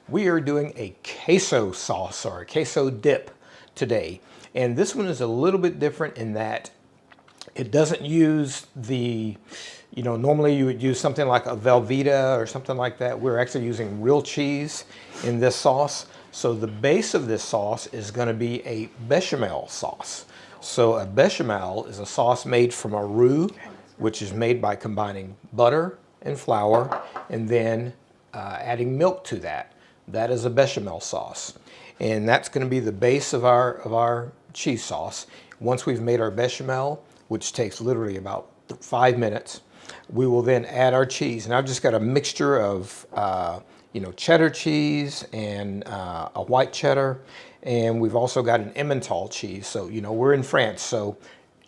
We are doing a queso sauce or a queso dip today. And this one is a little bit different in that it doesn't use normally you would use something like a Velveeta or something like that. We're actually using real cheese in this sauce. So the base of this sauce is going to be a bechamel sauce. So a bechamel is a sauce made from a roux, which is made by combining butter and flour and then adding milk to that. That is a bechamel sauce. And that's going to be the base of our cheese sauce. Once we've made our bechamel, which takes literally about 5 minutes, we will then add our cheese. And I've just got a mixture of cheddar cheese and a white cheddar. And we've also got an Emmental cheese. So, we're in France, so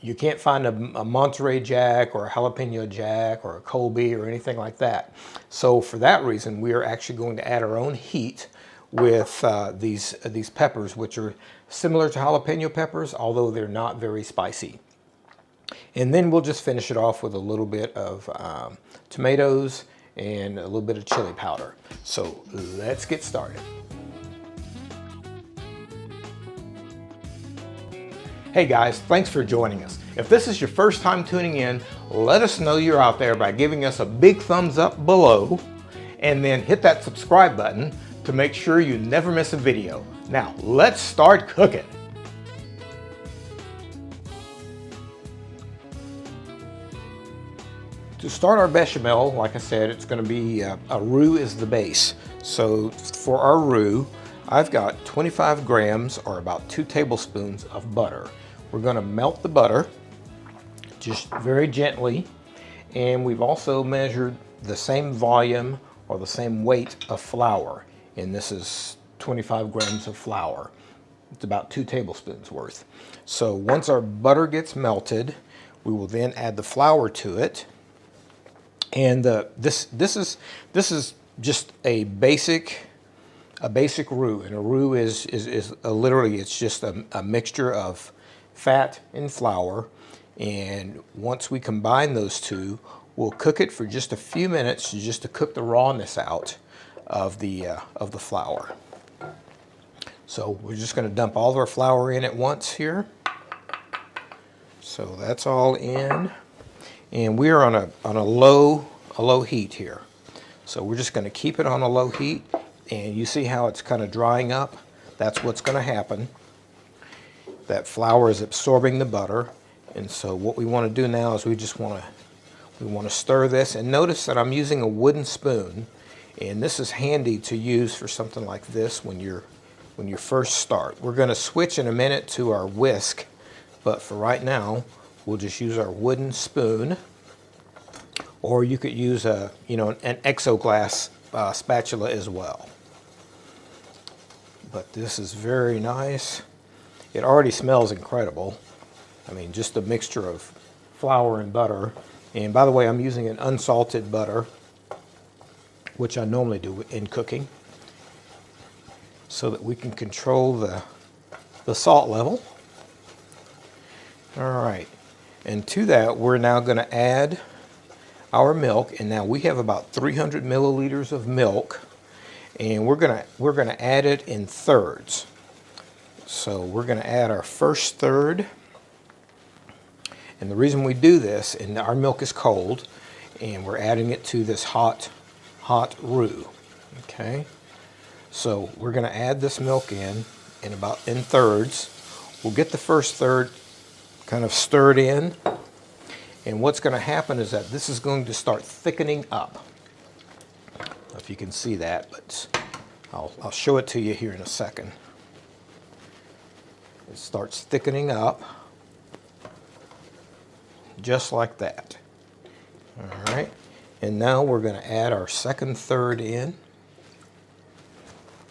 you can't find a Monterrey Jack or a jalapeno Jack or a Colby or anything like that. So for that reason, we are actually going to add our own heat with these peppers, which are similar to jalapeno peppers, although they're not very spicy. And then we'll just finish it off with a little bit of tomatoes and a little bit of chili powder. So let's get started. Hey guys, thanks for joining us. If this is your first time tuning in, let us know you're out there by giving us a big thumbs up below and then hit that subscribe button to make sure you never miss a video. Now, let's start cooking. To start our bechamel, like I said, it's going to be a roux is the base. So for our roux, I've got 25 grams or about 2 tablespoons of butter. We're going to melt the butter just very gently, and we've also measured the same volume or the same weight of flour, and this is 25 grams of flour. It's about 2 tablespoons worth. So once our butter gets melted, we will then add the flour to it. And this is just a basic roux, and a roux is literally, it's just a mixture of fat and flour. And once we combine those two, we'll cook it for just a few minutes just to cook the rawness out of the flour. So we're just going to dump all of our flour in at once here. So that's all in. And we're on a low heat here. So we're just going to keep it on a low heat, and you see how it's kind of drying up? That's what's going to happen. That flour is absorbing the butter, and so what we want to do now is we want to stir this. And notice that I'm using a wooden spoon, and this is handy to use for something like this when you first start. We're going to switch in a minute to our whisk, but for right now, we'll just use our wooden spoon, or you could use an exoglass spatula as well. But this is very nice. It already smells incredible. I mean, just a mixture of flour and butter. And by the way, I'm using an unsalted butter, which I normally do in cooking, so that we can control the salt level. All right. And to that, we're now going to add our milk. And now we have about 300 milliliters of milk, and we're going to add it in thirds. So we're going to add our first third. And the reason we do this, and our milk is cold, and we're adding it to this hot roux. Okay. So we're going to add this milk in thirds. We'll get the first third kind of stirred in, and what's going to happen is that this is going to start thickening up. I don't know if you can see that, but I'll show it to you here in a second. It starts thickening up just like that. All right, and now we're going to add our second third in,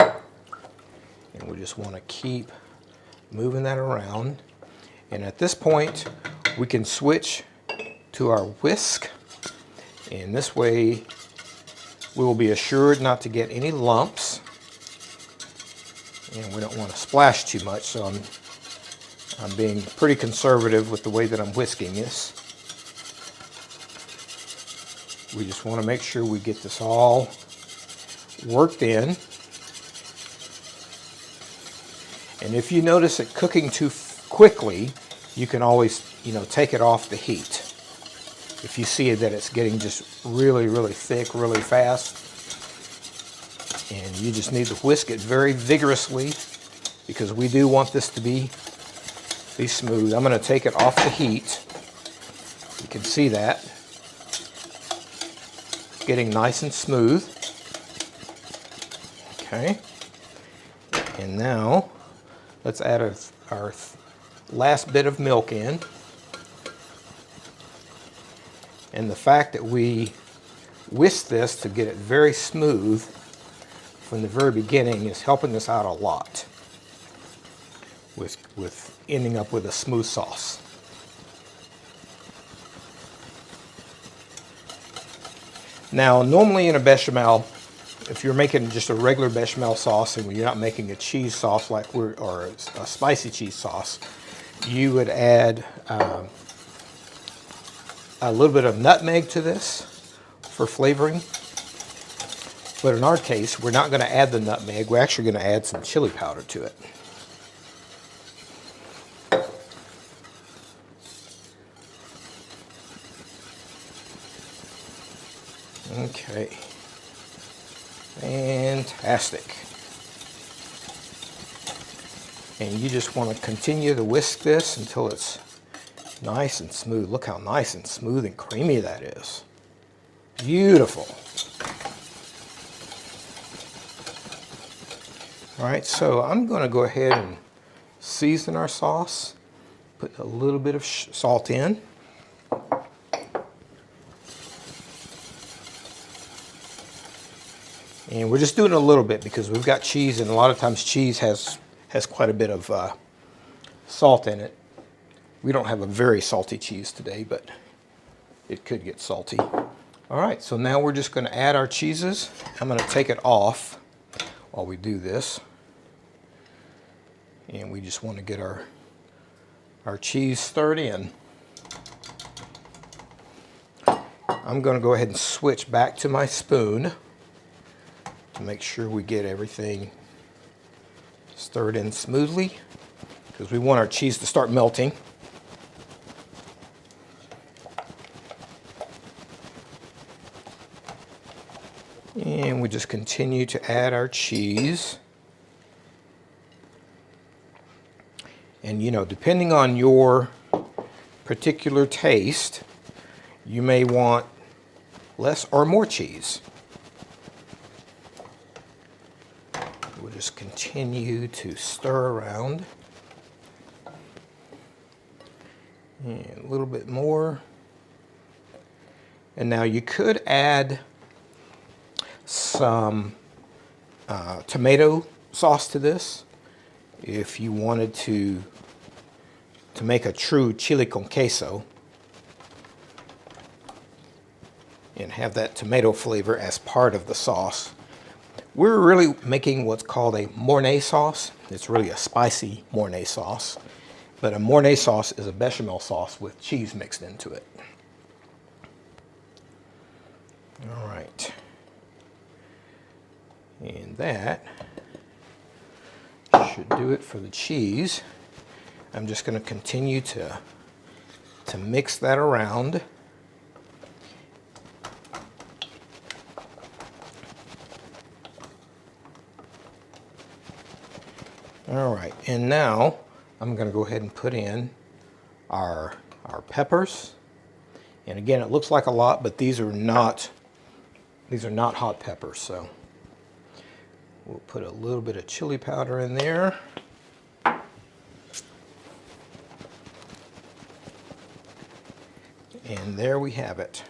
and we just want to keep moving that around. And at this point, we can switch to our whisk, and this way we will be assured not to get any lumps, and we don't want to splash too much, so I'm being pretty conservative with the way that I'm whisking this. We just want to make sure we get this all worked in. And if you notice it cooking too quickly, you can always, take it off the heat. If you see that it's getting just really, really thick, really fast, and you just need to whisk it very vigorously because we do want this to be smooth. I'm going to take it off the heat. You can see that. It's getting nice and smooth. Okay. And now let's add our last bit of milk in. And the fact that we whisk this to get it very smooth from the very beginning is helping us out a lot with ending up with a smooth sauce. Now, normally in a bechamel, if you're making just a regular bechamel sauce and you're not making a cheese sauce or a spicy cheese sauce, you would add a little bit of nutmeg to this for flavoring. But in our case, we're not going to add the nutmeg. We're actually going to add some chili powder to it. Okay. Fantastic. And you just want to continue to whisk this until it's nice and smooth. Look how nice and smooth and creamy that is. Beautiful. All right, so I'm going to go ahead and season our sauce. Put a little bit of salt in. And we're just doing a little bit because we've got cheese, and a lot of times cheese has quite a bit of salt in it. We don't have a very salty cheese today, but it could get salty. All right, so now we're just going to add our cheeses. I'm going to take it off while we do this. And we just want to get our cheese stirred in. I'm going to go ahead and switch back to my spoon to make sure we get everything stirred in smoothly, because we want our cheese to start melting. And we just continue to add our cheese. And depending on your particular taste, you may want less or more cheese. We'll just continue to stir around. And a little bit more. And now you could add some tomato sauce to this if you wanted to make a true chili con queso and have that tomato flavor as part of the sauce. We're really making what's called a Mornay sauce. It's really a spicy Mornay sauce, but a Mornay sauce is a bechamel sauce with cheese mixed into it. All right. And that should do it for the cheese. I'm just going to continue to mix that around. All right, and now I'm going to go ahead and put in our peppers. And again, it looks like a lot, but these are not hot peppers, so we'll put a little bit of chili powder in there. And there we have it.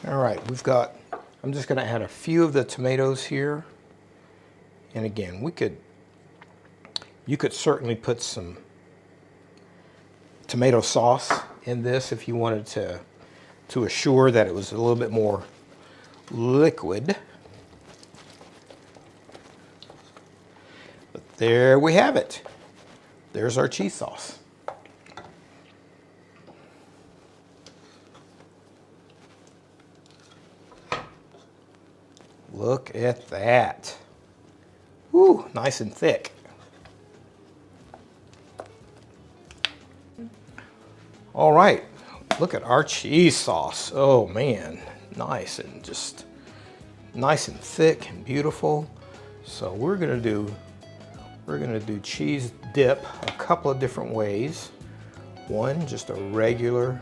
All right, I'm just going to add a few of the tomatoes here. And again, you could certainly put some tomato sauce in this if you wanted to assure that it was a little bit more liquid. But there we have it. There's our cheese sauce. Look at that. Woo, nice and thick. All right, look at our cheese sauce. Oh man, nice and just nice and thick and beautiful. So we're gonna do cheese dip a couple of different ways. One, just a regular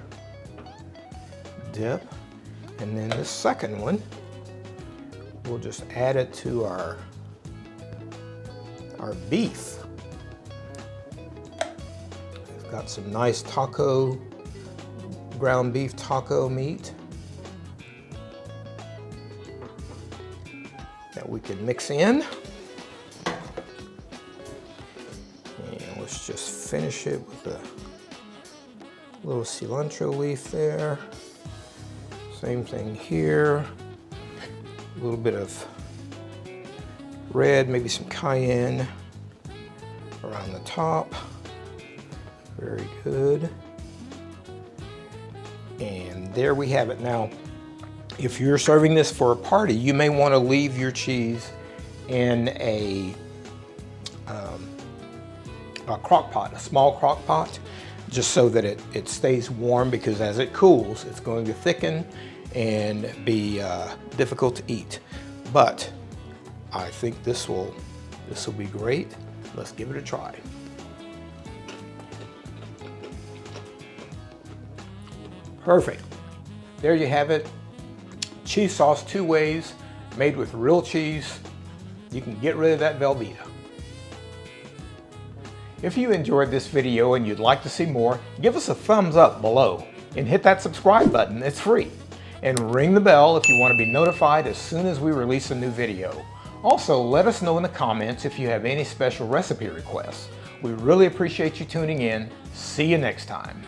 dip, and then the second one, we'll just add it to our beef. We've got some nice ground beef taco meat that we can mix in. And let's just finish it with a little cilantro leaf there. Same thing here. A little bit of red, maybe some cayenne around the top. Very good. And there we have it. Now, if you're serving this for a party, you may want to leave your cheese in a crock pot, a small crock pot, just so that it stays warm, because as it cools, it's going to thicken and be difficult to eat. But I think this will be great. Let's give it a try. Perfect. There you have it. Cheese sauce 2 ways, made with real cheese. You can get rid of that Velveeta. If you enjoyed this video and you'd like to see more, give us a thumbs up below and hit that subscribe button. It's free. And ring the bell if you want to be notified as soon as we release a new video. Also, let us know in the comments if you have any special recipe requests. We really appreciate you tuning in. See you next time.